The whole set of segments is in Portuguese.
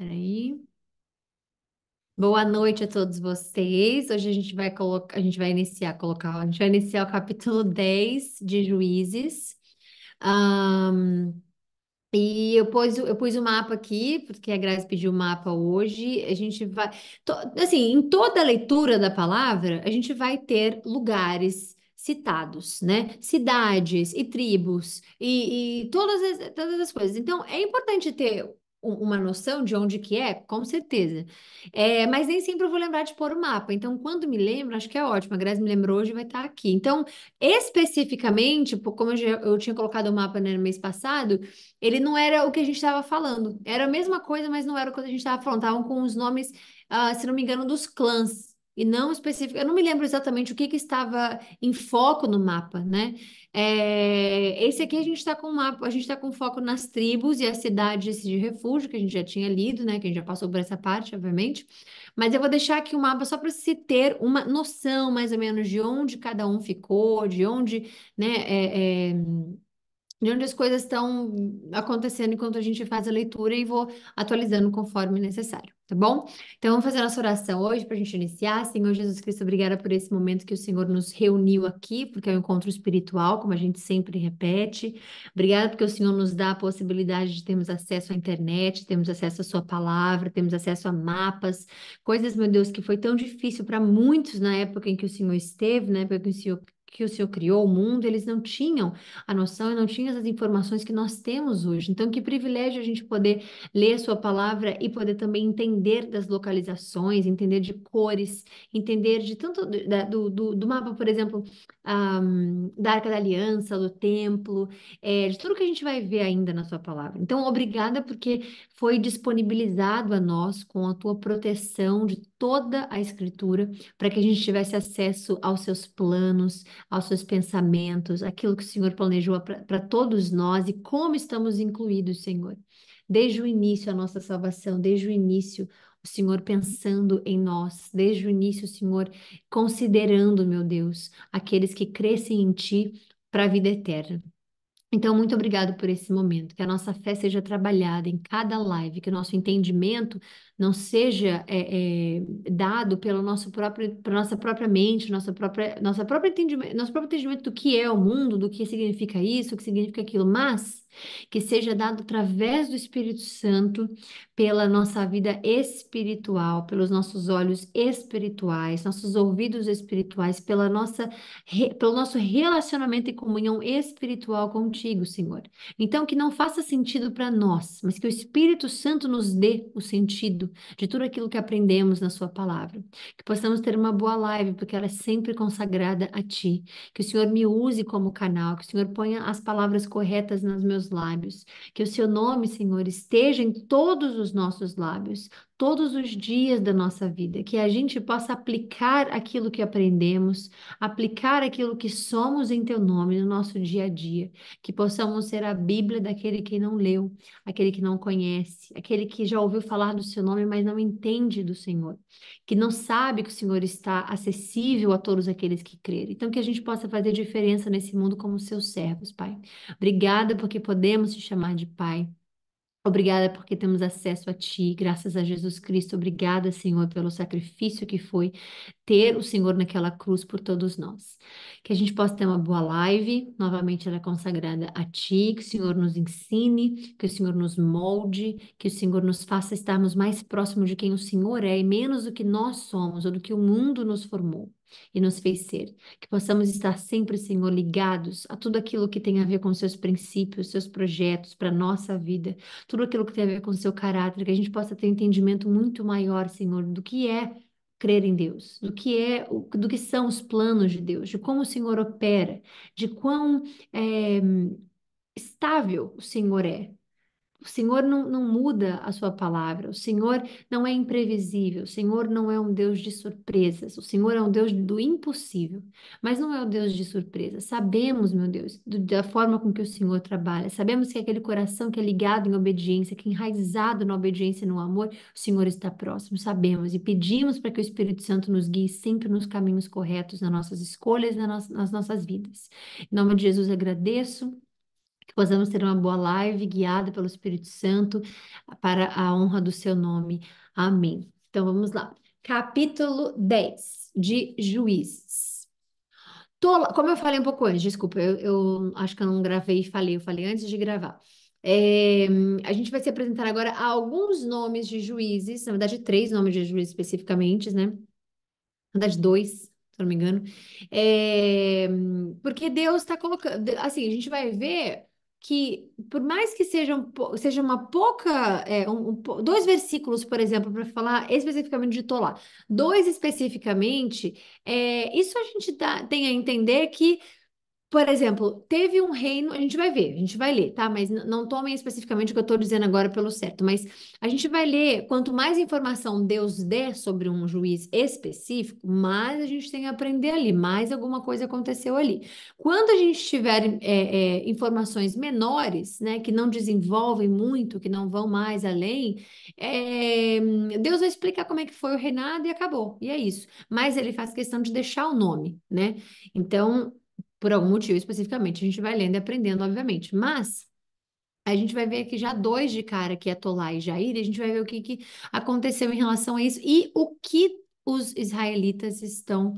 Peraí. Boa noite a todos vocês. Hoje a gente vai colocar, a gente vai iniciar o capítulo 10 de Juízes. Ahn, eu pus o mapa aqui, porque a Grazi pediu o mapa hoje. A gente vai, assim, em toda a leitura da palavra, a gente vai ter lugares citados, né? Cidades e tribos e todas as coisas. Então, é importante ter uma noção de onde que é, com certeza. Mas nem sempre eu vou lembrar de pôr o mapa. Então, quando me lembro, acho que é ótimo. A Grazi me lembrou hoje, vai estar aqui. Então, especificamente, como eu tinha colocado o mapa, né, no mês passado, ele não era o que a gente estava falando. Era a mesma coisa, mas não era o que a gente estava falando. Estavam com os nomes, se não me engano, dos clãs. E não específico. Eu não me lembro exatamente o que estava em foco no mapa, né? Esse aqui a gente está com o mapa, a gente está com foco nas tribos e as cidades de refúgio, que a gente já tinha lido, né? Que a gente já passou por essa parte, obviamente. Mas eu vou deixar aqui o mapa só para se ter uma noção mais ou menos de onde cada um ficou, de onde, né? De onde as coisas estão acontecendo enquanto a gente faz a leitura e vou atualizando conforme necessário, tá bom? Então, vamos fazer a nossa oração hoje para a gente iniciar. Senhor Jesus Cristo, obrigada por esse momento que o Senhor nos reuniu aqui, porque é um encontro espiritual, como a gente sempre repete. Obrigada porque o Senhor nos dá a possibilidade de termos acesso à internet, termos acesso à Sua palavra, termos acesso a mapas, coisas, meu Deus, que foi tão difícil para muitos na época em que o Senhor esteve, na época que o Senhor criou o mundo, eles não tinham a noção e não tinha as informações que nós temos hoje. Então, que privilégio a gente poder ler a sua palavra e poder também entender das localizações, entender de cores, entender de tanto do mapa, por exemplo, da Arca da Aliança, do templo, de tudo que a gente vai ver ainda na sua palavra. Então, obrigada porque foi disponibilizado a nós com a tua proteção de toda a Escritura, para que a gente tivesse acesso aos seus planos, aos seus pensamentos, aquilo que o Senhor planejou para todos nós e como estamos incluídos, Senhor. Desde o início, a nossa salvação, desde o início, o Senhor pensando em nós, desde o início, o Senhor considerando, meu Deus, aqueles que crescem em Ti para a vida eterna. Então, muito obrigado por esse momento, que a nossa fé seja trabalhada em cada live, que o nosso entendimento não seja dado pelo pela nossa própria mente, nosso próprio entendimento do que é o mundo, do que significa isso, o que significa aquilo, mas que seja dado através do Espírito Santo, pela nossa vida espiritual, pelos nossos olhos espirituais, nossos ouvidos espirituais, pelo nosso relacionamento e comunhão espiritual contigo, Senhor. Então, que não faça sentido para nós, mas que o Espírito Santo nos dê o sentido de tudo aquilo que aprendemos na Sua palavra. Que possamos ter uma boa live, porque ela é sempre consagrada a Ti. Que o Senhor me use como canal, que o Senhor ponha as palavras corretas nos meus lábios. Que o Seu nome, Senhor, esteja em todos os nossos lábios, todos os dias da nossa vida. Que a gente possa aplicar aquilo que aprendemos, aplicar aquilo que somos em teu nome no nosso dia a dia, que possamos ser a Bíblia daquele que não leu, aquele que não conhece, aquele que já ouviu falar do seu nome, mas não entende do Senhor, que não sabe que o Senhor está acessível a todos aqueles que crerem. Então, que a gente possa fazer diferença nesse mundo como seus servos, Pai. Obrigada porque podemos te chamar de Pai. Obrigada porque temos acesso a Ti, graças a Jesus Cristo. Obrigada, Senhor, pelo sacrifício que foi ter o Senhor naquela cruz por todos nós. Que a gente possa ter uma boa live, novamente ela é consagrada a Ti, que o Senhor nos ensine, que o Senhor nos molde, que o Senhor nos faça estarmos mais próximos de quem o Senhor é e menos do que nós somos ou do que o mundo nos formou e nos fez ser. Que possamos estar sempre, Senhor, ligados a tudo aquilo que tem a ver com seus princípios, seus projetos para a nossa vida, tudo aquilo que tem a ver com o seu caráter, que a gente possa ter um entendimento muito maior, Senhor, do que é crer em Deus, do que são os planos de Deus, de como o Senhor opera, de quão estável o Senhor é. O Senhor não muda a sua palavra, o Senhor não é imprevisível, o Senhor não é um Deus de surpresas, o Senhor é um Deus do impossível, mas não é o Deus de surpresas. Sabemos, meu Deus, da forma com que o Senhor trabalha, sabemos que aquele coração que é ligado em obediência, que é enraizado na obediência e no amor, o Senhor está próximo, sabemos e pedimos para que o Espírito Santo nos guie sempre nos caminhos corretos, nas nossas escolhas, nas nossas vidas. Em nome de Jesus, agradeço Que possamos ter uma boa live guiada pelo Espírito Santo para a honra do seu nome. Amém. Então vamos lá. Capítulo 10 de Juízes. Como eu falei um pouco antes, desculpa, eu acho que eu não gravei e falei, eu falei antes de gravar. É, a gente vai se apresentar agora a alguns nomes de juízes, na verdade, três nomes de juízes especificamente, né? Na verdade, dois, se eu não me engano. É, porque Deus está colocando. Assim, a gente vai ver que, por mais que seja uma pouca. Dois versículos, por exemplo, para falar especificamente de Tolá. Dois especificamente, isso a gente tem a entender que. Por exemplo, teve um reino, a gente vai ver, a gente vai ler, tá? Mas não tomem especificamente o que eu estou dizendo agora pelo certo, mas a gente vai ler, quanto mais informação Deus der sobre um juiz específico, mais a gente tem a aprender ali, mais alguma coisa aconteceu ali. Quando a gente tiver informações menores, né, que não desenvolvem muito, que não vão mais além, é, Deus vai explicar como é que foi o reinado e acabou, e é isso. Mas ele faz questão de deixar o nome, né? Então por algum motivo especificamente. A gente vai lendo e aprendendo, obviamente. Mas a gente vai ver aqui já dois de cara, que é Tolá e Jair, e a gente vai ver o que, que aconteceu em relação a isso e o que os israelitas estão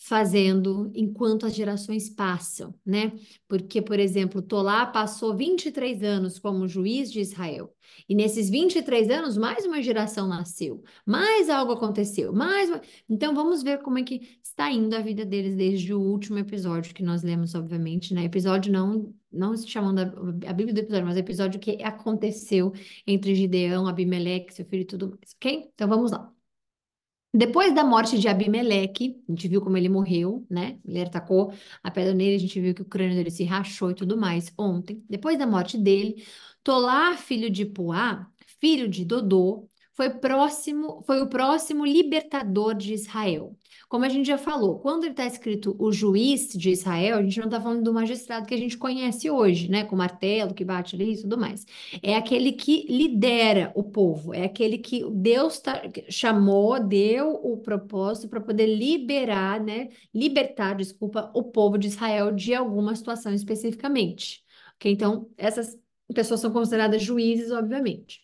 fazendo enquanto as gerações passam, né? Porque, por exemplo, Tolá passou 23 anos como juiz de Israel. E nesses 23 anos, mais uma geração nasceu, mais algo aconteceu, Então, vamos ver como é que está indo a vida deles desde o último episódio que nós lemos, obviamente, né? Episódio não se chamando a Bíblia do episódio, mas episódio que aconteceu entre Gideão, Abimeleque, seu filho e tudo mais, ok? Então, vamos lá. Depois da morte de Abimeleque, a gente viu como ele morreu, né? Ele atacou a pedra nele, a gente viu que o crânio dele se rachou e tudo mais ontem. Depois da morte dele, Tolá, filho de Puá, filho de Dodô, foi o próximo libertador de Israel. Como a gente já falou, quando está escrito o juiz de Israel, a gente não está falando do magistrado que a gente conhece hoje, né? Com martelo que bate ali e tudo mais. É aquele que lidera o povo, é aquele que Deus chamou, deu o propósito para poder libertar, desculpa, o povo de Israel de alguma situação especificamente. Ok? Então, essas pessoas são consideradas juízes, obviamente.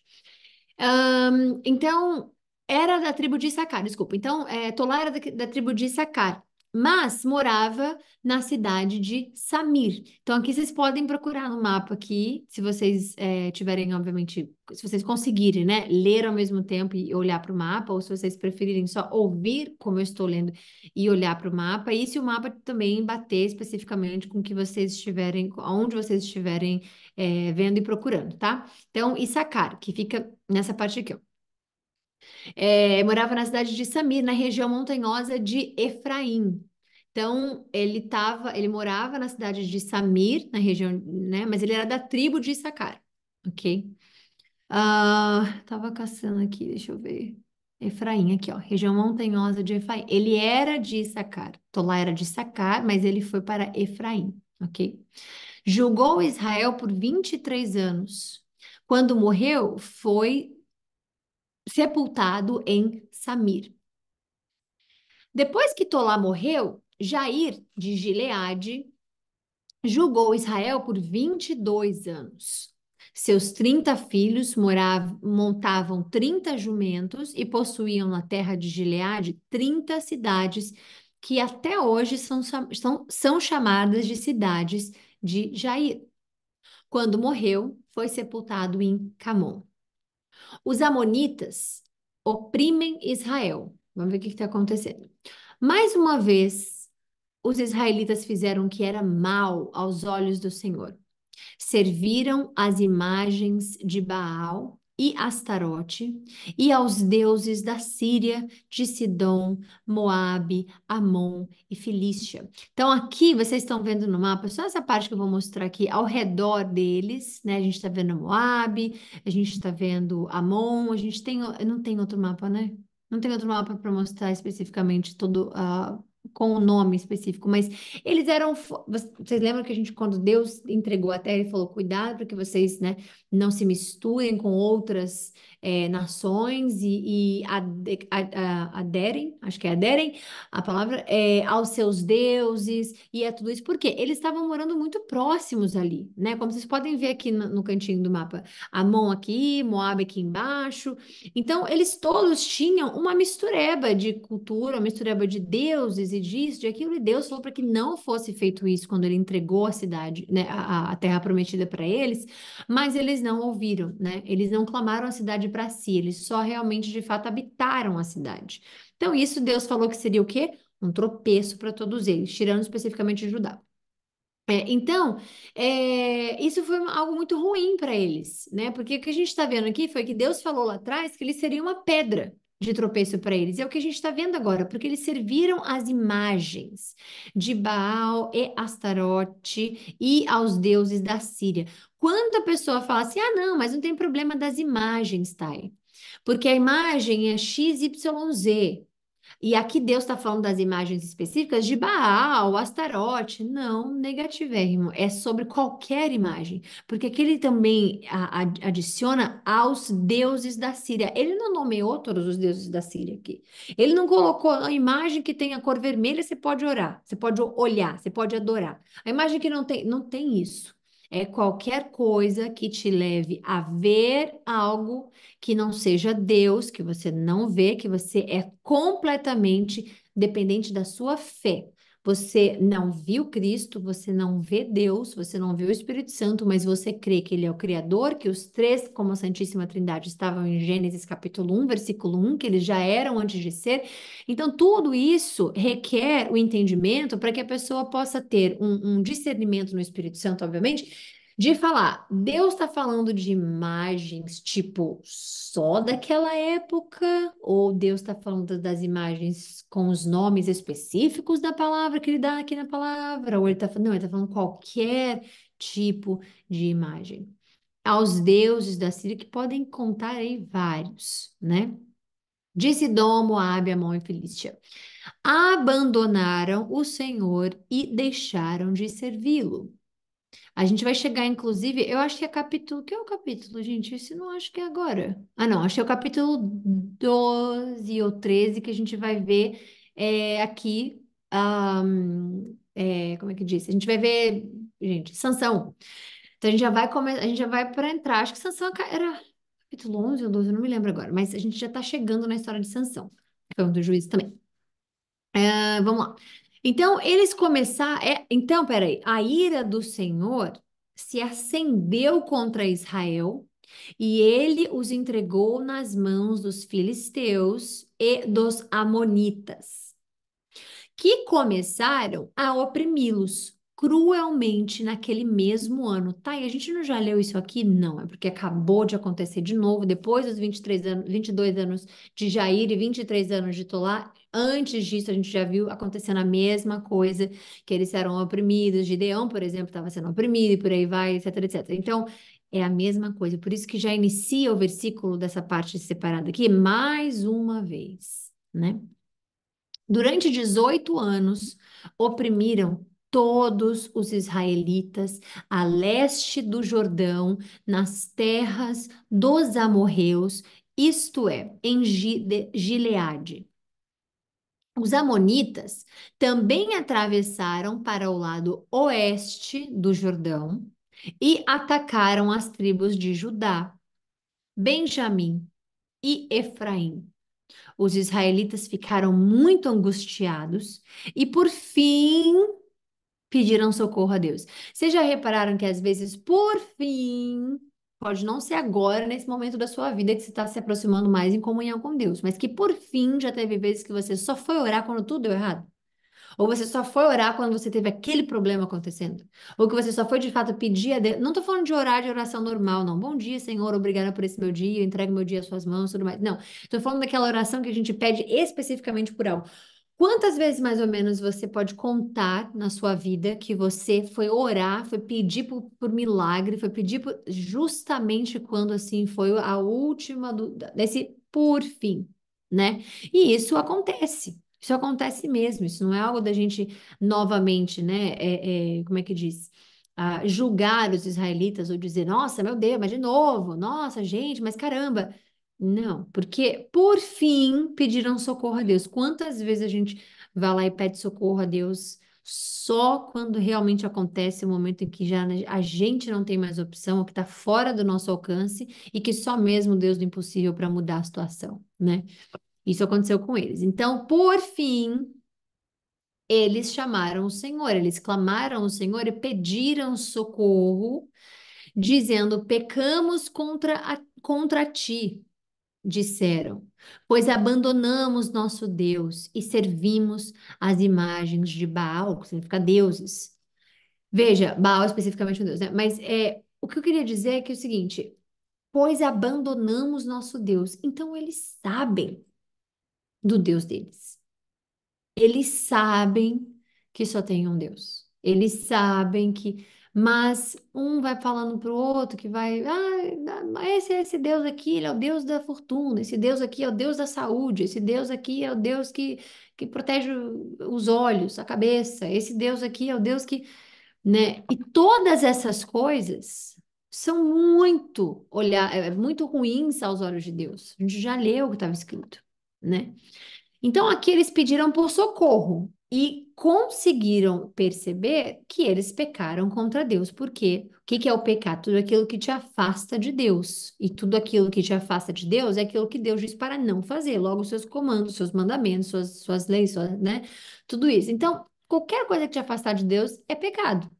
Então, era da tribo de Issacar, desculpa. Então, Tolá era da tribo de Issacar, mas morava na cidade de Samir. Então, aqui vocês podem procurar no mapa aqui, se vocês tiverem, obviamente, se vocês conseguirem, né, ler ao mesmo tempo e olhar para o mapa, ou se vocês preferirem só ouvir como eu estou lendo e olhar para o mapa, e se o mapa também bater especificamente com o que vocês estiverem, onde vocês estiverem vendo e procurando, tá? Então, Issacar, que fica nessa parte aqui, ó. Morava na cidade de Samir, na região montanhosa de Efraim. Então, ele morava na cidade de Samir, na região, né? Mas ele era da tribo de Issacar, ok? Tava caçando aqui, deixa eu ver. Efraim, aqui, ó, região montanhosa de Efraim. Ele era de Issacar. Tolá era de Issacar, mas ele foi para Efraim, ok? Julgou Israel por 23 anos. Quando morreu, foi sepultado em Samir. Depois que Tolá morreu, Jair de Gileade julgou Israel por 22 anos. Seus 30 filhos montavam 30 jumentos e possuíam na terra de Gileade 30 cidades que até hoje são chamadas de cidades de Jair. Quando morreu, foi sepultado em Camon. Os amonitas oprimem Israel. Vamos ver o que está acontecendo. Mais uma vez, os israelitas fizeram o que era mal aos olhos do Senhor. Serviram às imagens de Baal e Astarote e aos deuses da Síria, de Sidom, Moabe, Amon e Filístia. Então, aqui vocês estão vendo no mapa, só essa parte que eu vou mostrar aqui ao redor deles, né? A gente está vendo Moabe, a gente está vendo Amon, a gente tem. Não tem outro mapa, né? Não tem outro mapa para mostrar especificamente todo. Com o nome específico, mas eles eram. Vocês lembram que a gente, quando Deus entregou a terra, ele falou: cuidado para que vocês, né, não se misturem com outras nações aderem, acho que é aderem a palavra, aos seus deuses e é tudo isso. Por quê? Eles estavam morando muito próximos ali, né? Como vocês podem ver aqui no cantinho do mapa. Amon aqui, Moabe aqui embaixo. Então, eles todos tinham uma mistureba de cultura, uma mistureba de deuses e disso, de aquilo, e Deus falou para que não fosse feito isso quando ele entregou a cidade, né, a terra prometida para eles, mas eles não ouviram, né? Eles não clamaram a cidade para si, eles só realmente, de fato, habitaram a cidade. Então, isso Deus falou que seria o quê? Um tropeço para todos eles, tirando especificamente Judá. Então, isso foi algo muito ruim para eles, né? Porque o que a gente está vendo aqui foi que Deus falou lá atrás que eles seriam uma pedra de tropeço para eles. E é o que a gente está vendo agora, porque eles serviram as imagens de Baal e Astarote e aos deuses da Síria. Quando a pessoa fala assim, ah, não, mas não tem problema das imagens, Thay, porque a imagem é X, Y, Z. E aqui Deus está falando das imagens específicas de Baal, Astarote. Não, negativérrimo. É sobre qualquer imagem. Porque aqui ele também adiciona aos deuses da Síria. Ele não nomeou todos os deuses da Síria aqui. Ele não colocou a imagem que tem a cor vermelha, você pode orar, você pode olhar, você pode adorar. A imagem que não tem isso. É qualquer coisa que te leve a ver algo que não seja Deus, que você não vê, que você é completamente dependente da sua fé. Você não viu Cristo, você não vê Deus, você não vê o Espírito Santo, mas você crê que Ele é o Criador, que os três, como a Santíssima Trindade, estavam em Gênesis capítulo 1, versículo 1, que eles já eram antes de ser. Então, tudo isso requer o entendimento para que a pessoa possa ter um discernimento no Espírito Santo, obviamente, de falar, Deus está falando de imagens, tipo, só daquela época? Ou Deus está falando das imagens com os nomes específicos da palavra que ele dá aqui na palavra? Ou ele está falando, não, ele está falando qualquer tipo de imagem. Aos deuses da Síria, que podem contar aí vários, né? De Sidom, Moabe, Amon e Filístia. Abandonaram o Senhor e deixaram de servi-lo. A gente vai chegar, inclusive, eu acho que é capítulo. Que é o capítulo, gente? Esse não acho que é agora. Ah, não, acho que é o capítulo 12 ou 13 que a gente vai ver aqui. Como é que diz? A gente vai ver, gente, Sansão. Então a gente já vai começar, a gente já vai para entrar. Acho que Sansão era capítulo 11 ou 12, eu não me lembro agora, mas a gente já está chegando na história de Sansão. Foi um dos juízes também. Vamos lá. Então, eles começaram. Então, peraí. A ira do Senhor se acendeu contra Israel e ele os entregou nas mãos dos filisteus e dos amonitas, que começaram a oprimi-los cruelmente naquele mesmo ano. Tá, e a gente não já leu isso aqui? Não, é porque acabou de acontecer de novo, depois dos 23 anos, 22 anos de Jair e 23 anos de Tolá. Antes disso, a gente já viu acontecendo a mesma coisa, que eles eram oprimidos. Gideão, por exemplo, estava sendo oprimido e por aí vai, etc, etc. Então, é a mesma coisa. Por isso que já inicia o versículo dessa parte separada aqui, mais uma vez, né? Durante 18 anos, oprimiram todos os israelitas a leste do Jordão, nas terras dos amorreus, isto é, em Gileade. Os amonitas também atravessaram para o lado oeste do Jordão e atacaram as tribos de Judá, Benjamim e Efraim. Os israelitas ficaram muito angustiados e, por fim, pediram socorro a Deus. Vocês já repararam que às vezes, por fim, pode não ser agora, nesse momento da sua vida, que você está se aproximando mais em comunhão com Deus, mas que por fim já teve vezes que você só foi orar quando tudo deu errado? Ou você só foi orar quando você teve aquele problema acontecendo? Ou que você só foi de fato pedir a Deus? Não estou falando de orar de oração normal, não. Bom dia, Senhor, obrigada por esse meu dia, eu entrego meu dia às suas mãos, tudo mais. Não. Estou falando daquela oração que a gente pede especificamente por algo. Quantas vezes mais ou menos você pode contar na sua vida que você foi orar, foi pedir por milagre, foi pedir justamente quando assim foi a última desse por fim, né? E isso acontece. Isso acontece mesmo, isso não é algo da gente novamente, né? Como é que diz? Julgar os israelitas ou dizer, nossa, meu Deus, mas de novo, nossa, gente, mas caramba. Não, porque por fim pediram socorro a Deus. Quantas vezes a gente vai lá e pede socorro a Deus só quando realmente acontece o momento em que já a gente não tem mais opção, ou que está fora do nosso alcance e que só mesmo Deus do impossível para mudar a situação, né? Isso aconteceu com eles. Então, por fim, eles chamaram o Senhor, eles clamaram o Senhor e pediram socorro, dizendo: pecamos contra ti, disseram, pois abandonamos nosso Deus e servimos as imagens de Baal, que significa deuses. Veja, Baal é especificamente um deus, né? Mas o que eu queria dizer é que é o seguinte: pois abandonamos nosso Deus. Então eles sabem do Deus deles. Eles sabem que só tem um Deus. Eles sabem que. Mas um vai falando para o outro que vai. Ah, esse Deus aqui, ele é o Deus da fortuna. Esse Deus aqui é o Deus da saúde. Esse Deus aqui é o Deus que protege os olhos, a cabeça. Esse Deus aqui é o Deus que. Né? E todas essas coisas são muito ruins aos olhos de Deus. A gente já leu o que estava escrito, né? Então, aqui eles pediram por socorro e conseguiram perceber que eles pecaram contra Deus. Por quê? O que que é o pecado? Tudo aquilo que te afasta de Deus. E tudo aquilo que te afasta de Deus é aquilo que Deus diz para não fazer. Logo, seus comandos, seus mandamentos, suas leis, né? Tudo isso. Então, qualquer coisa que te afastar de Deus é pecado.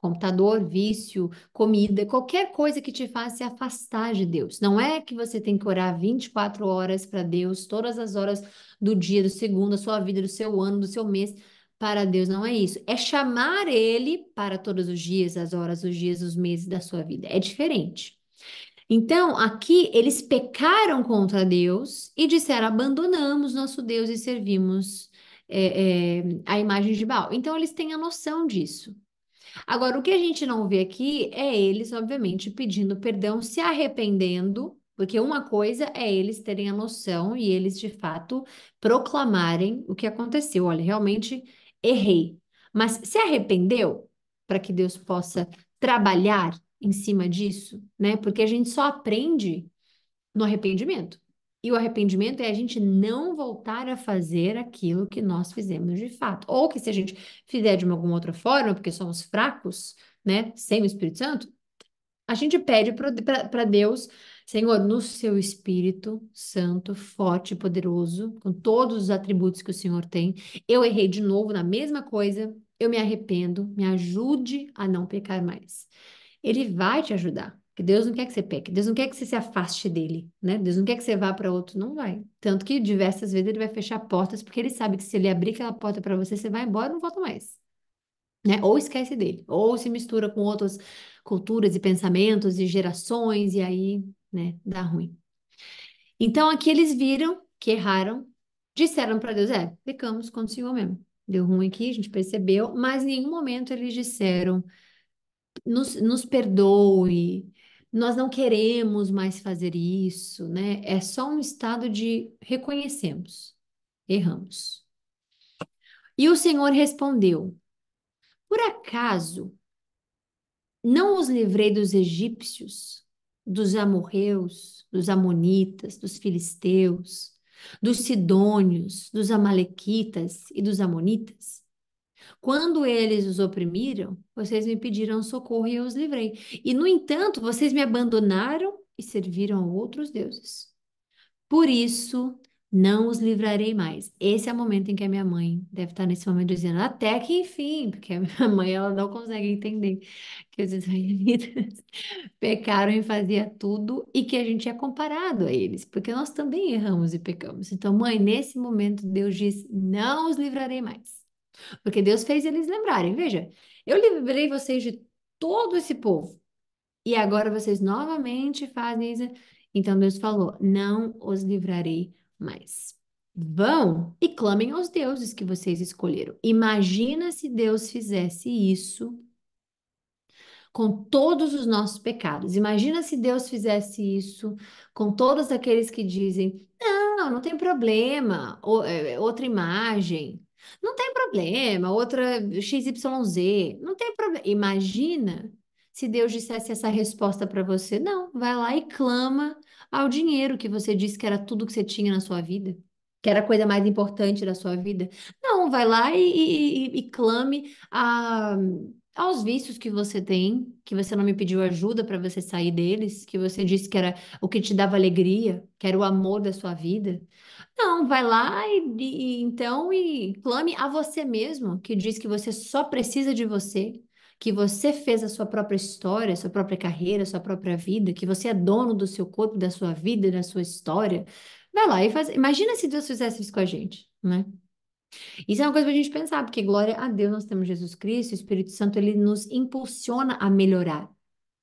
Computador, vício, comida, qualquer coisa que te faça se afastar de Deus. Não é que você tem que orar 24 horas para Deus, todas as horas do dia, do segundo, da sua vida, do seu ano, do seu mês, para Deus. Não é isso. É chamar Ele para todos os dias, as horas, os dias, os meses da sua vida. É diferente. Então, aqui eles pecaram contra Deus e disseram: abandonamos nosso Deus e servimos a imagem de Baal. Então, eles têm a noção disso. Agora, o que a gente não vê aqui é eles, obviamente, pedindo perdão, se arrependendo, porque uma coisa é eles terem a noção e eles, de fato, proclamarem o que aconteceu. Olha, realmente errei. Mas se arrependeu para que Deus possa trabalhar em cima disso, né? Porque a gente só aprende no arrependimento. E o arrependimento é a gente não voltar a fazer aquilo que nós fizemos de fato. Ou que se a gente fizer de alguma outra forma, porque somos fracos, né, sem o Espírito Santo, a gente pede para Deus, Senhor, no seu Espírito Santo, forte e poderoso, com todos os atributos que o Senhor tem, eu errei de novo na mesma coisa, eu me arrependo, me ajude a não pecar mais. Ele vai te ajudar. Porque Deus não quer que você peque, Deus não quer que você se afaste dele, né? Deus não quer que você vá para outro, não vai. Tanto que diversas vezes ele vai fechar portas, porque ele sabe que se ele abrir aquela porta para você, você vai embora e não volta mais, né? Ou esquece dele, ou se mistura com outras culturas e pensamentos e gerações, e aí, né, dá ruim. Então aqui eles viram que erraram, disseram para Deus: pecamos contra o Senhor mesmo. Deu ruim aqui, a gente percebeu, mas em nenhum momento eles disseram: nos perdoe, nós não queremos mais fazer isso, né? É só um estado de reconhecemos, erramos. E o Senhor respondeu: por acaso não os livrei dos egípcios, dos amorreus, dos amonitas, dos filisteus, dos sidônios, dos amalequitas e dos amonitas? Quando eles os oprimiram, vocês me pediram socorro e eu os livrei. E, no entanto, vocês me abandonaram e serviram a outros deuses. Por isso, não os livrarei mais. Esse é o momento em que a minha mãe deve estar nesse momento dizendo, até que enfim, porque a minha mãe ela não consegue entender que os israelitas pecaram e fazia tudo e que a gente é comparado a eles, porque nós também erramos e pecamos. Então, mãe, nesse momento Deus diz, não os livrarei mais. Porque Deus fez eles lembrarem. Veja, eu livrei vocês de todo esse povo. E agora vocês novamente fazem isso. Então Deus falou: não os livrarei mais. Vão e clamem aos deuses que vocês escolheram. Imagina se Deus fizesse isso com todos os nossos pecados. Imagina se Deus fizesse isso com todos aqueles que dizem: não, não tem problema, outra imagem, não tem problema, outra XYZ, não tem problema. Imagina se Deus dissesse essa resposta para você: não, vai lá e clama ao dinheiro que você disse que era tudo que você tinha na sua vida, que era a coisa mais importante da sua vida. Não, vai lá e clame aos vícios que você tem, que você não me pediu ajuda para você sair deles, que você disse que era o que te dava alegria, que era o amor da sua vida. Não, vai lá então e clame a você mesmo, que diz que você só precisa de você, que você fez a sua própria história, a sua própria carreira, a sua própria vida, que você é dono do seu corpo, da sua vida, da sua história. Vai lá e faz. Imagina se Deus fizesse isso com a gente, né? Isso é uma coisa para a gente pensar, porque glória a Deus, nós temos Jesus Cristo, o Espírito Santo, ele nos impulsiona a melhorar.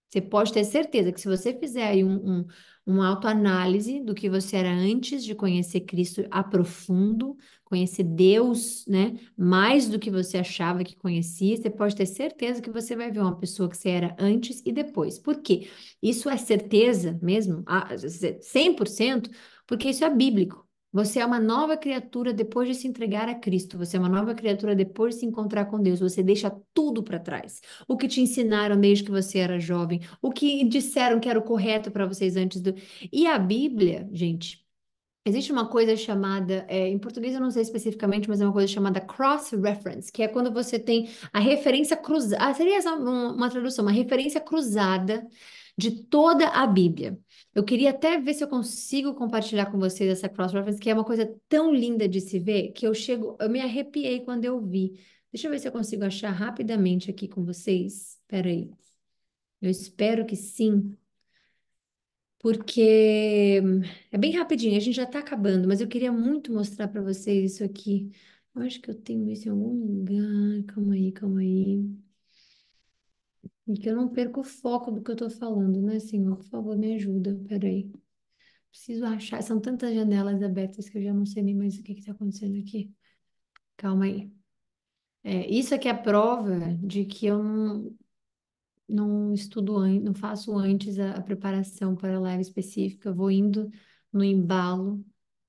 Você pode ter certeza que se você fizer aí uma autoanálise do que você era antes de conhecer Cristo a profundo, conhecer Deus, né, mais do que você achava que conhecia, você pode ter certeza que você vai ver uma pessoa que você era antes e depois. Por quê? Isso é certeza mesmo, 100%, porque isso é bíblico. Você é uma nova criatura depois de se entregar a Cristo. Você é uma nova criatura depois de se encontrar com Deus. Você deixa tudo para trás, o que te ensinaram desde que você era jovem, o que disseram que era o correto para vocês antes do. E a Bíblia, gente, existe uma coisa chamada, em português eu não sei especificamente, mas é uma coisa chamada cross-reference, que é quando você tem a referência cruzada, seria essa uma tradução, uma referência cruzada de toda a Bíblia. Eu queria até ver se eu consigo compartilhar com vocês essa cross-reference, que é uma coisa tão linda de se ver, que eu me arrepiei quando eu vi. Deixa eu ver se eu consigo achar rapidamente aqui com vocês. Espera aí. Eu espero que sim, porque é bem rapidinho, a gente já está acabando, mas eu queria muito mostrar para vocês isso aqui. Eu acho que eu tenho isso em algum lugar. Calma aí, calma aí. E que eu não perca o foco do que eu estou falando, né, Senhor? Por favor, me ajuda. Peraí. Preciso achar. São tantas janelas abertas que eu já não sei nem mais o que está acontecendo aqui. Calma aí. Isso aqui é a prova de que eu não estudo antes, não faço antes a preparação para a live específica. Eu vou indo no embalo.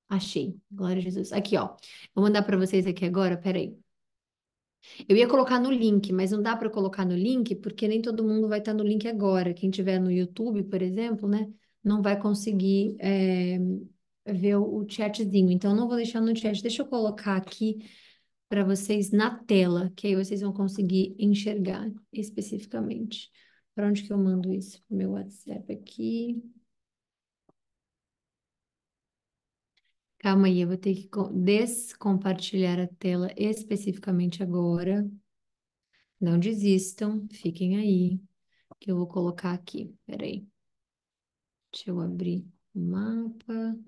Achei. Glória a Jesus. Aqui, ó. Vou mandar para vocês aqui agora. Peraí. Eu ia colocar no link, mas não dá para colocar no link porque nem todo mundo vai estar no link agora. Quem tiver no YouTube, por exemplo, né, não vai conseguir ver o chatzinho. Então, eu não vou deixar no chat. Deixa eu colocar aqui para vocês na tela, que aí vocês vão conseguir enxergar especificamente. Para onde que eu mando isso? Pro meu WhatsApp aqui. Calma aí, eu vou ter que descompartilhar a tela especificamente agora. Não desistam, fiquem aí, que eu vou colocar aqui. Peraí, deixa eu abrir o mapa.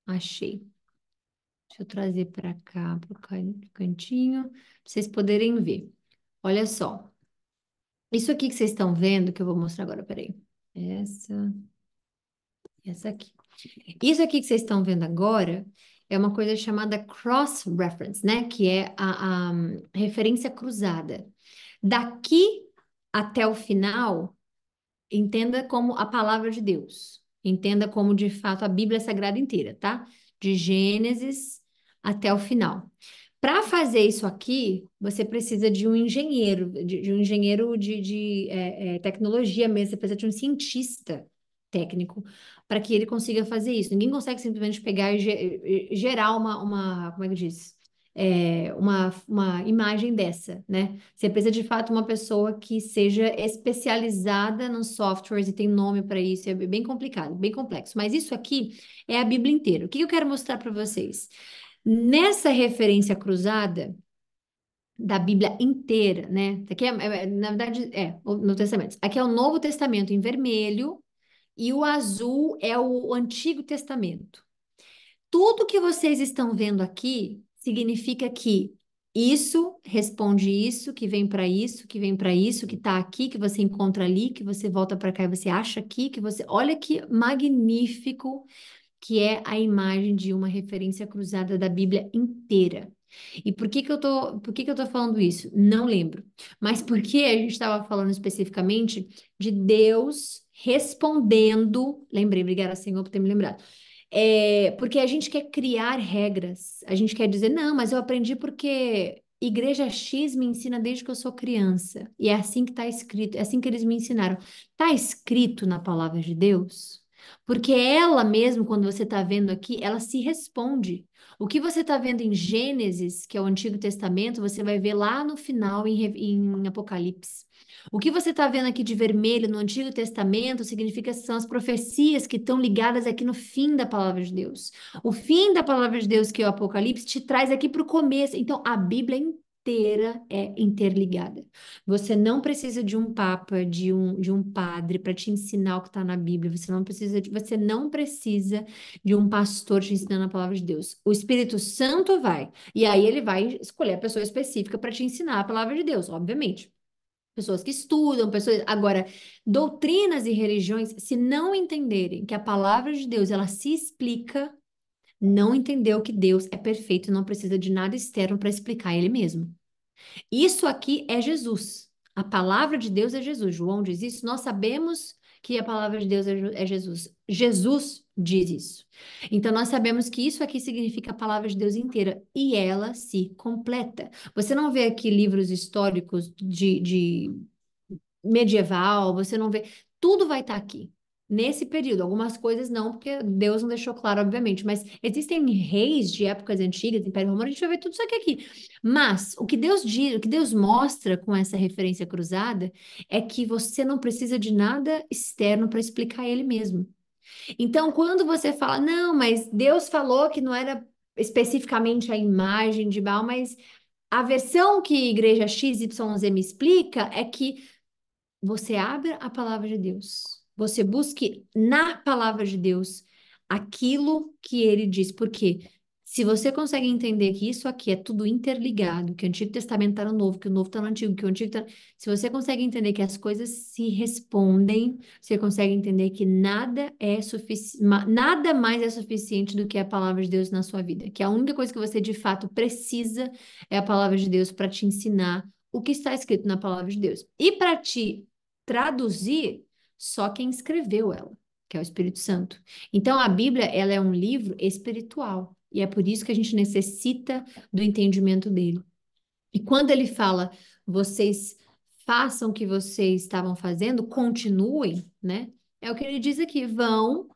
Achei. Deixa eu trazer para cá, para o cantinho, para vocês poderem ver. Olha só, isso aqui que vocês estão vendo, que eu vou mostrar agora, peraí. Essa, essa aqui. Isso aqui que vocês estão vendo agora é uma coisa chamada cross-reference, né? Que é a referência cruzada. Daqui até o final, entenda como a palavra de Deus. Entenda como, de fato, a Bíblia Sagrada inteira, tá? De Gênesis até o final. Para fazer isso aqui, você precisa de um engenheiro, de um engenheiro de tecnologia mesmo, você precisa de um cientista técnico para que ele consiga fazer isso. Ninguém consegue simplesmente pegar e gerar como é que diz? Uma imagem dessa, né? Você precisa de fato uma pessoa que seja especializada nos softwares e tem nome para isso, é bem complicado, bem complexo. Mas isso aqui é a Bíblia inteira. O que eu quero mostrar para vocês? Nessa referência cruzada da Bíblia inteira, né? Aqui na verdade, no Testamento. Aqui é o Novo Testamento em vermelho e o azul é o Antigo Testamento. Tudo que vocês estão vendo aqui significa que isso responde isso, que vem para isso, que vem para isso, que está aqui, que você encontra ali, que você volta para cá e você acha aqui, que você. Olha que magnífico que é a imagem de uma referência cruzada da Bíblia inteira. E por que que eu tô falando isso? Não lembro. Mas porque a gente estava falando especificamente de Deus respondendo, lembrei, obrigada, Senhor, por ter me lembrado. Porque a gente quer criar regras. A gente quer dizer, não, mas eu aprendi porque Igreja X me ensina desde que eu sou criança. E é assim que está escrito, é assim que eles me ensinaram. Está escrito na palavra de Deus? Porque ela mesmo, quando você está vendo aqui, ela se responde. O que você está vendo em Gênesis, que é o Antigo Testamento, você vai ver lá no final em Apocalipse. O que você está vendo aqui de vermelho no Antigo Testamento significa que são as profecias que estão ligadas aqui no fim da palavra de Deus. O fim da palavra de Deus, que é o Apocalipse, te traz aqui para o começo. Então, a Bíblia inteira é interligada. Você não precisa de um papa, de um padre para te ensinar o que está na Bíblia. Você não precisa de um pastor te ensinando a palavra de Deus. O Espírito Santo vai, e aí ele vai escolher a pessoa específica para te ensinar a palavra de Deus, obviamente. Pessoas que estudam, pessoas. Agora, doutrinas e religiões, se não entenderem que a palavra de Deus ela se explica, não entendeu que Deus é perfeito e não precisa de nada externo para explicar ele mesmo. Isso aqui é Jesus. A palavra de Deus é Jesus. João diz isso. Nós sabemos que a palavra de Deus é Jesus. Jesus diz isso. Então, nós sabemos que isso aqui significa a palavra de Deus inteira e ela se completa. Você não vê aqui livros históricos de medieval, você não vê. Tudo vai estar aqui. Nesse período, algumas coisas não, porque Deus não deixou claro, obviamente, mas existem reis de épocas antigas, Império Romano, a gente vai ver tudo isso aqui. Mas o que Deus diz, o que Deus mostra com essa referência cruzada é que você não precisa de nada externo para explicar ele mesmo. Então, quando você fala, não, mas Deus falou que não era especificamente a imagem de Baal, mas a versão que a igreja XYZ me explica é que você abra a palavra de Deus. Você busque na palavra de Deus aquilo que ele diz. Porque se você consegue entender que isso aqui é tudo interligado, que o Antigo Testamento está no Novo, que o Novo está no Antigo, que o Antigo está. Se você consegue entender que as coisas se respondem, você consegue entender que nada mais é suficiente do que a palavra de Deus na sua vida. Que a única coisa que você de fato precisa é a palavra de Deus para te ensinar o que está escrito na palavra de Deus. E para te traduzir só quem escreveu ela, que é o Espírito Santo. Então, a Bíblia, ela é um livro espiritual, e é por isso que a gente necessita do entendimento dele. E quando ele fala, vocês façam o que vocês estavam fazendo, continuem, né? É o que ele diz aqui, vão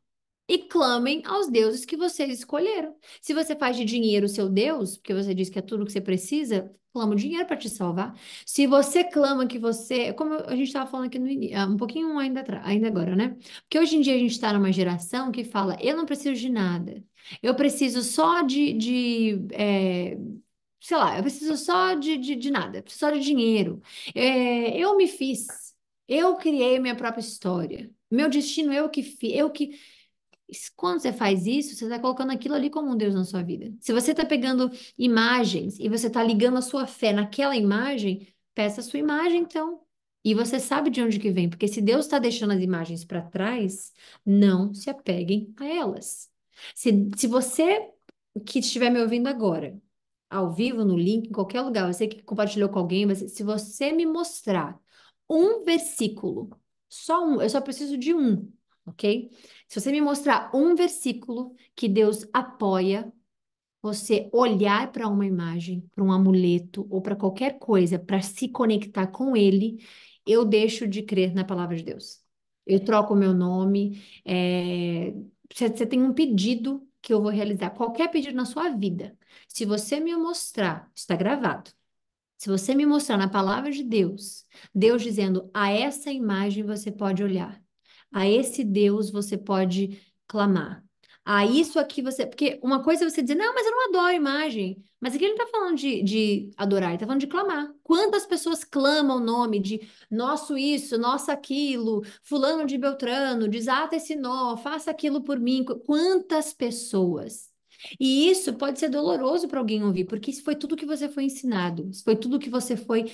e clamem aos deuses que vocês escolheram. Se você faz de dinheiro o seu Deus, porque você diz que é tudo o que você precisa, clama o dinheiro para te salvar. Se você clama que você, como a gente estava falando aqui no início, um pouquinho ainda agora, né? Porque hoje em dia a gente está numa geração que fala, eu não preciso de nada. Eu preciso só sei lá, eu preciso só de nada, eu preciso só de dinheiro. Eu me fiz, eu criei minha própria história. Meu destino eu que fiz, eu que quando você faz isso, você está colocando aquilo ali como um Deus na sua vida. Se você está pegando imagens e você está ligando a sua fé naquela imagem, peça a sua imagem, então. E você sabe de onde que vem, porque se Deus está deixando as imagens para trás, não se apeguem a elas. Se você que estiver me ouvindo agora, ao vivo, no link, em qualquer lugar, você que compartilhou com alguém, se você me mostrar um versículo, só um, eu só preciso de um, ok? Se você me mostrar um versículo que Deus apoia você olhar para uma imagem, para um amuleto ou para qualquer coisa para se conectar com ele, eu deixo de crer na palavra de Deus. Eu troco o meu nome. Você tem um pedido que eu vou realizar, qualquer pedido na sua vida. Se você me mostrar, está gravado. Se você me mostrar na palavra de Deus, Deus dizendo, a essa imagem você pode olhar, a esse Deus você pode clamar, a isso aqui você. Porque uma coisa é você dizer, não, mas eu não adoro imagem. Mas aqui ele não está falando de adorar, ele está falando de clamar. Quantas pessoas clamam o nome de nosso isso, nosso aquilo, fulano de Beltrano, desata esse nó, faça aquilo por mim. Quantas pessoas? E isso pode ser doloroso para alguém ouvir, porque isso foi tudo que você foi ensinado, isso foi tudo que você foi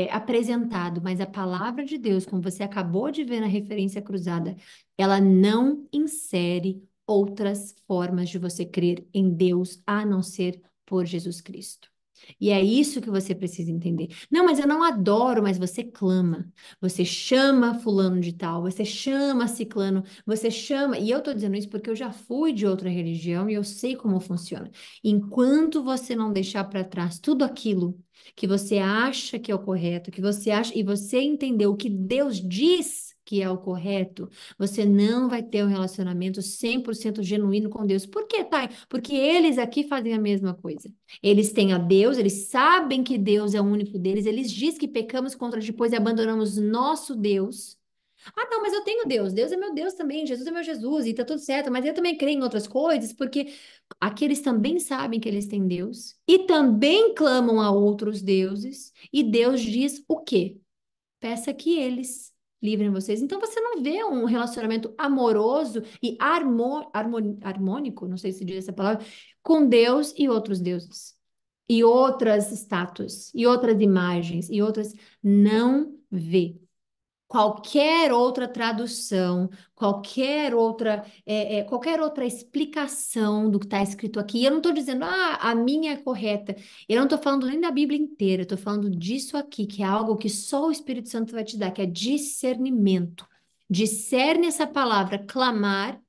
apresentado, mas a palavra de Deus, como você acabou de ver na referência cruzada, ela não insere outras formas de você crer em Deus a não ser por Jesus Cristo. E é isso que você precisa entender. Não, mas eu não adoro, mas você clama. Você chama fulano de tal, você chama ciclano, você chama. E eu tô dizendo isso porque eu já fui de outra religião e eu sei como funciona. Enquanto você não deixar para trás tudo aquilo que você acha que é o correto, que você acha, e você entender o que Deus diz, que é o correto, você não vai ter um relacionamento 100% genuíno com Deus. Por quê, Thay? Porque eles aqui fazem a mesma coisa. Eles têm a Deus, eles sabem que Deus é o único deles, eles dizem que pecamos contra depois e abandonamos nosso Deus. Ah, não, mas eu tenho Deus. Deus é meu Deus também. Jesus é meu Jesus e tá tudo certo. Mas eu também creio em outras coisas, porque aqueles também sabem que eles têm Deus e também clamam a outros deuses. E Deus diz o quê? Peça que eles livrem vocês. Então você não vê um relacionamento amoroso e harmônico, não sei se diz essa palavra, com Deus e outros deuses. E outras estátuas, e outras imagens, e outras. Não vê. Qualquer outra tradução, qualquer outra explicação do que está escrito aqui. E eu não estou dizendo, a minha é correta. Eu não estou falando nem da Bíblia inteira, eu estou falando disso aqui, que é algo que só o Espírito Santo vai te dar, que é discernimento. Discerne essa palavra, clamar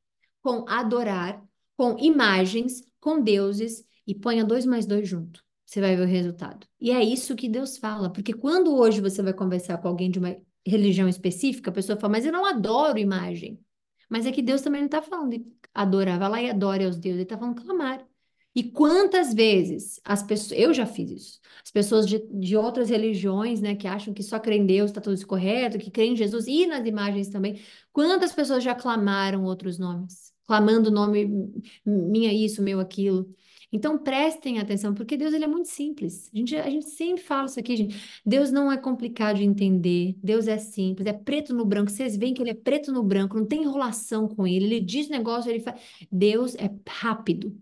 com adorar, com imagens, com deuses, e ponha dois mais dois junto. Você vai ver o resultado. E é isso que Deus fala, porque quando hoje você vai conversar com alguém de uma religião específica, a pessoa fala, mas eu não adoro imagem. Mas é que Deus também não está falando de adorar, vai lá e adore aos deuses, ele está falando clamar. E quantas vezes as pessoas, eu já fiz isso, as pessoas de outras religiões, né, que acham que só crer em Deus está tudo isso correto, que creem em Jesus e nas imagens também, quantas pessoas já clamaram outros nomes, clamando o nome minha isso, meu aquilo. Então prestem atenção, porque Deus ele é muito simples. A gente sempre fala isso aqui, gente. Deus não é complicado de entender, Deus é simples, é preto no branco. Vocês veem que ele é preto no branco, não tem enrolação com ele. Ele diz negócio, ele faz. Deus é rápido,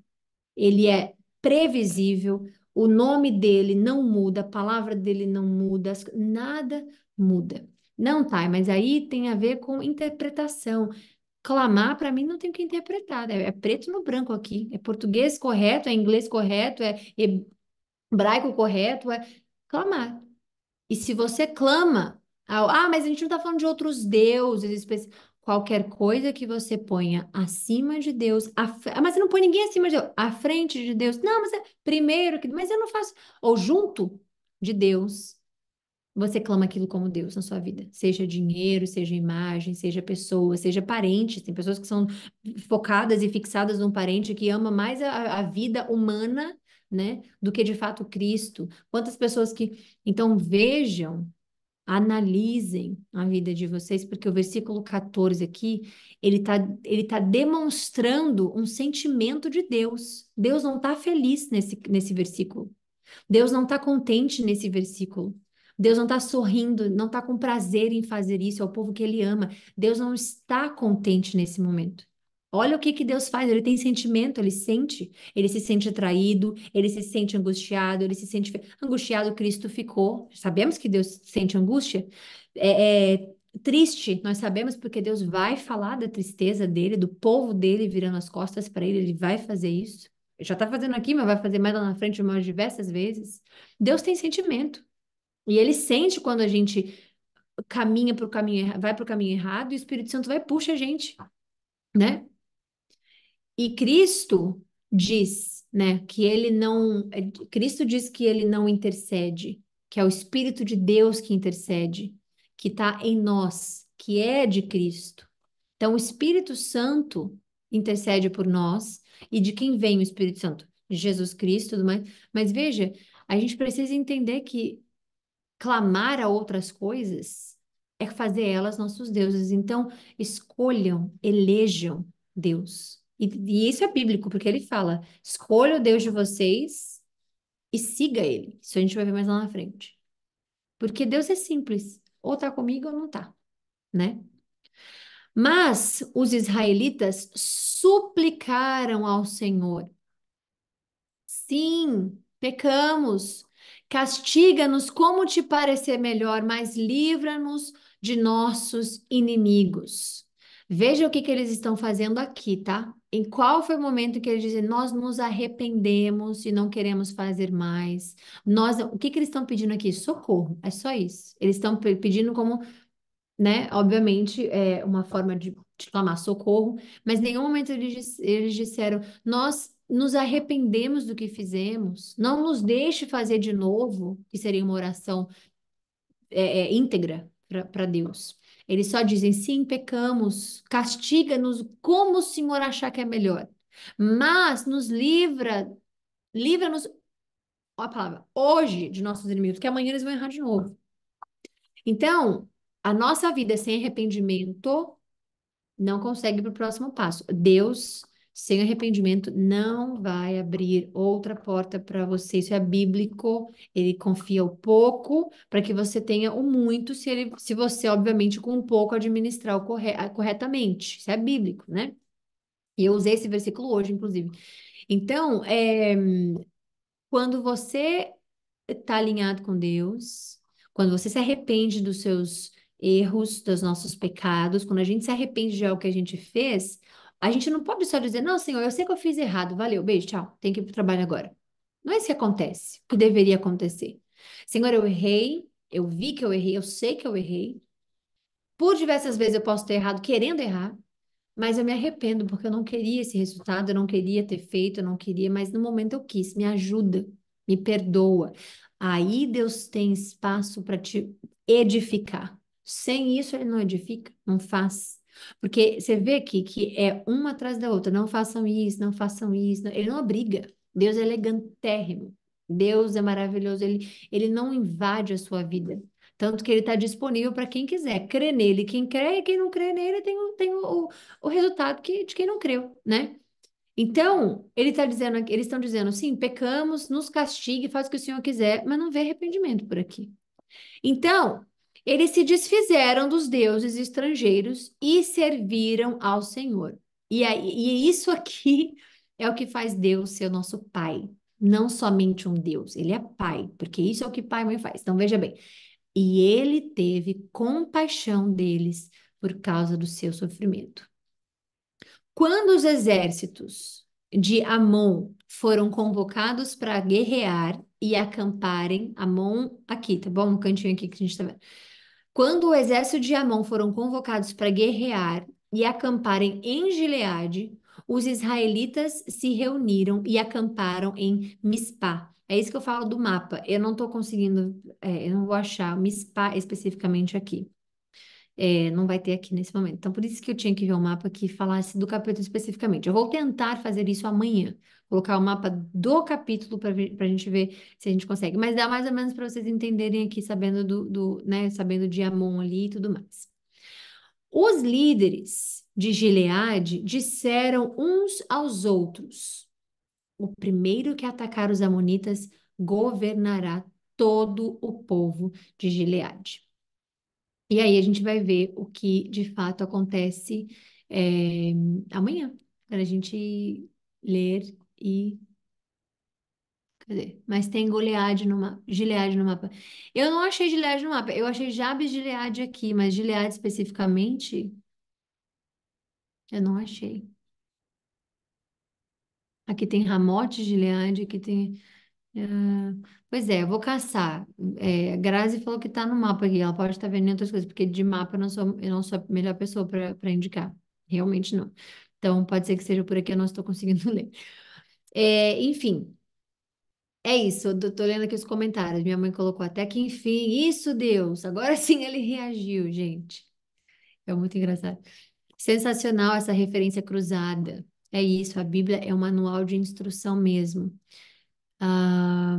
ele é previsível, o nome dele não muda, a palavra dele não muda, nada muda. Não, tá, mas aí tem a ver com interpretação. Clamar, para mim, não tem o que interpretar, é preto no branco aqui. É português correto, é inglês correto, é hebraico correto, é clamar. E se você clama, mas a gente não está falando de outros deuses, qualquer coisa que você ponha acima de Deus, mas você não põe ninguém acima de Deus, à frente de Deus. Não, mas é primeiro que, mas eu não faço, ou junto de Deus. Você clama aquilo como Deus na sua vida, seja dinheiro, seja imagem, seja pessoa, seja parente. Tem pessoas que são focadas e fixadas num parente que ama mais a vida humana, né, do que de fato Cristo. Quantas pessoas que. Então, vejam, analisem a vida de vocês, porque o versículo 14 aqui, ele tá demonstrando um sentimento de Deus. Deus não está feliz nesse versículo. Deus não está contente nesse versículo. Deus não está sorrindo, não está com prazer em fazer isso ao povo que ele ama. Deus não está contente nesse momento. Olha o que que Deus faz, ele tem sentimento, ele se sente traído, ele se sente angustiado, ele se sente angustiado, Cristo ficou. Sabemos que Deus sente angústia. Triste, nós sabemos porque Deus vai falar da tristeza dele, do povo dele virando as costas para ele, ele vai fazer isso. Já está fazendo aqui, mas vai fazer mais lá na frente umas diversas vezes. Deus tem sentimento. E ele sente quando a gente caminha para o caminho, vai para o caminho errado, e o Espírito Santo vai e puxa a gente, né? E Cristo diz, né, que ele não, Cristo diz que ele não intercede, que é o Espírito de Deus que intercede, que está em nós, que é de Cristo. Então, o Espírito Santo intercede por nós, e de quem vem o Espírito Santo? De Jesus Cristo, e tudo mais. Mas veja, a gente precisa entender que clamar a outras coisas é fazer elas nossos deuses. Então, escolham, elejam Deus. E isso é bíblico, porque ele fala: escolha o Deus de vocês e siga ele. Isso a gente vai ver mais lá na frente. Porque Deus é simples, ou tá comigo ou não tá, né? Mas os israelitas suplicaram ao Senhor. Sim, pecamos. Castiga-nos como te parecer melhor, mas livra-nos de nossos inimigos. Veja o que que eles estão fazendo aqui, tá? Em qual foi o momento que eles dizem, nós nos arrependemos e não queremos fazer mais. O que que eles estão pedindo aqui? Socorro, é só isso. Eles estão pedindo como, né? Obviamente, é uma forma de clamar socorro, mas em nenhum momento eles disseram, nós nos arrependemos do que fizemos, não nos deixe fazer de novo, que seria uma oração íntegra para Deus. Eles só dizem, sim, pecamos, castiga-nos como o Senhor achar que é melhor. Mas nos livra-nos, ó a palavra, hoje de nossos inimigos, que amanhã eles vão errar de novo. Então, a nossa vida sem arrependimento não consegue para o próximo passo. Deus, sem arrependimento, não vai abrir outra porta para você. Isso é bíblico. Ele confia o pouco para que você tenha o muito, se você, obviamente, com o pouco administrar corretamente. Isso é bíblico, né? E eu usei esse versículo hoje, inclusive. Então, quando você está alinhado com Deus, quando você se arrepende dos seus erros, dos nossos pecados, quando a gente se arrepende de algo que a gente fez, a gente não pode só dizer, não, Senhor, eu sei que eu fiz errado, valeu, beijo, tchau, tenho que ir para o trabalho agora. Não é isso que acontece, o que deveria acontecer. Senhor, eu errei, eu vi que eu errei, eu sei que eu errei. Por diversas vezes eu posso ter errado querendo errar, mas eu me arrependo porque eu não queria esse resultado, eu não queria ter feito, eu não queria, mas no momento eu quis. Me ajuda, me perdoa. Aí Deus tem espaço para te edificar. Sem isso, ele não edifica, não faz. Porque você vê aqui que é uma atrás da outra. Não façam isso, não façam isso. Ele não obriga. Deus é elegantérrimo. Deus é maravilhoso. Ele não invade a sua vida. Tanto que ele está disponível para quem quiser. Crê nele. Quem crê e quem não crê nele tem o resultado de quem não creu, né? Então, ele tá dizendo, eles estão dizendo, sim, pecamos, nos castigue, faz o que o Senhor quiser, mas não vê arrependimento por aqui. Então, eles se desfizeram dos deuses estrangeiros e serviram ao Senhor. E isso aqui é o que faz Deus ser o nosso Pai. Não somente um Deus, ele é Pai, porque isso é o que pai e mãe faz. Então, veja bem, e ele teve compaixão deles por causa do seu sofrimento. Quando os exércitos de Amon foram convocados para guerrear e acamparem, Amon aqui, tá bom? Um cantinho aqui que a gente tá vendo. Quando o exército de Amon foram convocados para guerrear e acamparem em Gileade, os israelitas se reuniram e acamparam em Mispá. É isso que eu falo do mapa. Eu não estou conseguindo, eu não vou achar Mispá especificamente aqui. Não vai ter aqui nesse momento. Então, por isso que eu tinha que ver o mapa que falasse do capítulo especificamente. Eu vou tentar fazer isso amanhã, colocar o mapa do capítulo para a gente ver se a gente consegue. Mas dá mais ou menos para vocês entenderem aqui, sabendo né, sabendo de Amon ali e tudo mais. Os líderes de Gileade disseram uns aos outros: o primeiro que atacar os amonitas governará todo o povo de Gileade. E aí a gente vai ver o que de fato acontece é, amanhã, para a gente ler e. Cadê? Mas tem Gileade no mapa. Eu não achei Gileade no mapa, eu achei Jabes Gileade aqui, mas Gileade especificamente, eu não achei. Aqui tem Ramote Gileade, aqui tem. Pois é, eu vou caçar. A Grazi falou que tá no mapa aqui. Ela pode estar vendo em outras coisas, porque de mapa eu não sou a melhor pessoa para indicar. Realmente não. Então, pode ser que seja por aqui, eu não estou conseguindo ler. Enfim, é isso. Eu tô lendo aqui os comentários. Minha mãe colocou até que enfim. Isso, Deus! Agora sim ele reagiu, gente. É muito engraçado. Sensacional essa referência cruzada. É isso, a Bíblia é um manual de instrução mesmo. Ah,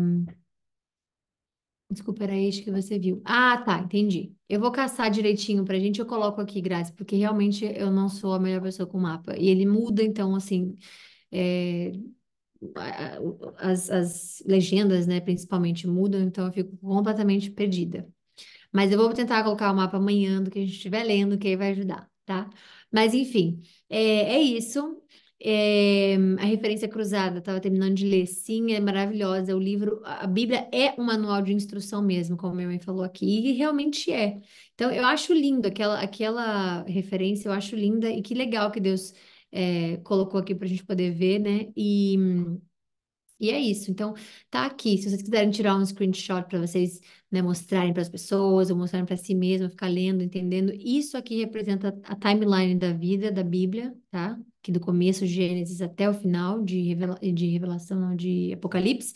desculpa, era este que você viu. Ah, tá, entendi. Eu vou caçar direitinho pra gente, eu coloco aqui, Grazi, porque realmente eu não sou a melhor pessoa com mapa. E ele muda, então, assim, é, as legendas, né, principalmente mudam, então eu fico completamente perdida. Mas eu vou tentar colocar o mapa amanhã do que a gente estiver lendo, que aí vai ajudar, tá? Mas enfim, é isso. A referência cruzada, estava terminando de ler. Sim, é maravilhosa. O livro, a Bíblia é um manual de instrução mesmo, como minha mãe falou aqui, e realmente é. Então, eu acho lindo aquela referência, eu acho linda e que legal que Deus colocou aqui para a gente poder ver, né? E é isso. Então, tá aqui. Se vocês quiserem tirar um screenshot para vocês, né, mostrarem para as pessoas, ou mostrarem para si mesmo, ficar lendo, entendendo, isso aqui representa a timeline da vida da Bíblia, tá? Que do começo, Gênesis, até o final de Revelação, não, de Apocalipse.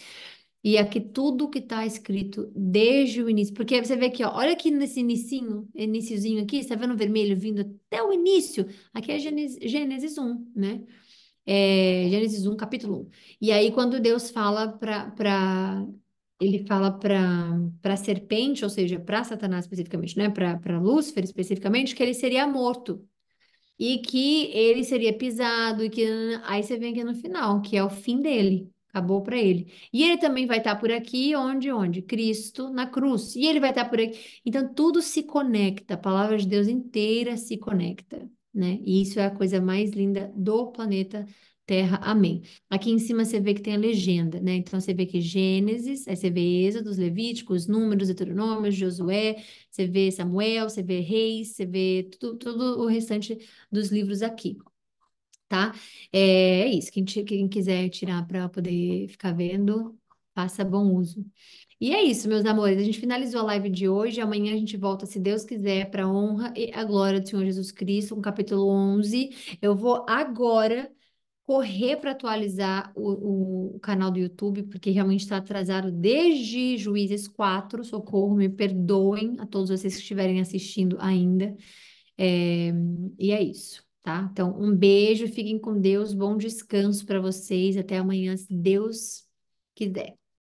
E aqui tudo que está escrito desde o início, porque você vê aqui, ó, olha aqui nesse iniciozinho aqui, você tá vendo o vermelho vindo até o início? Aqui é Gênesis 1, né? Gênesis 1, capítulo 1. E aí, quando Deus fala ele fala para a serpente, ou seja, para Satanás especificamente, né? Para Lúcifer especificamente, que ele seria morto e que ele seria pisado e que aí você vem aqui no final, que é o fim dele. Acabou para ele. E ele também vai estar por aqui, onde? Cristo na cruz. E ele vai estar por aqui. Então tudo se conecta, a palavra de Deus inteira se conecta, né? E isso é a coisa mais linda do planeta Terra. Amém. Aqui em cima você vê que tem a legenda, né? Então você vê que Gênesis, aí você vê Êxodos, Levíticos, Números, Deuteronômio, Josué, você vê Samuel, você vê Reis, você vê tudo o restante dos livros aqui, tá? É isso. Quem quiser tirar para poder ficar vendo, faça bom uso. E é isso, meus amores. A gente finalizou a live de hoje. Amanhã a gente volta, se Deus quiser, para a honra e a glória do Senhor Jesus Cristo, com o capítulo 11. Eu vou agora correr para atualizar o canal do YouTube, porque realmente está atrasado desde Juízes 4. Socorro, me perdoem a todos vocês que estiverem assistindo ainda. É, e é isso, tá? Então, um beijo, fiquem com Deus, bom descanso para vocês. Até amanhã, se Deus quiser.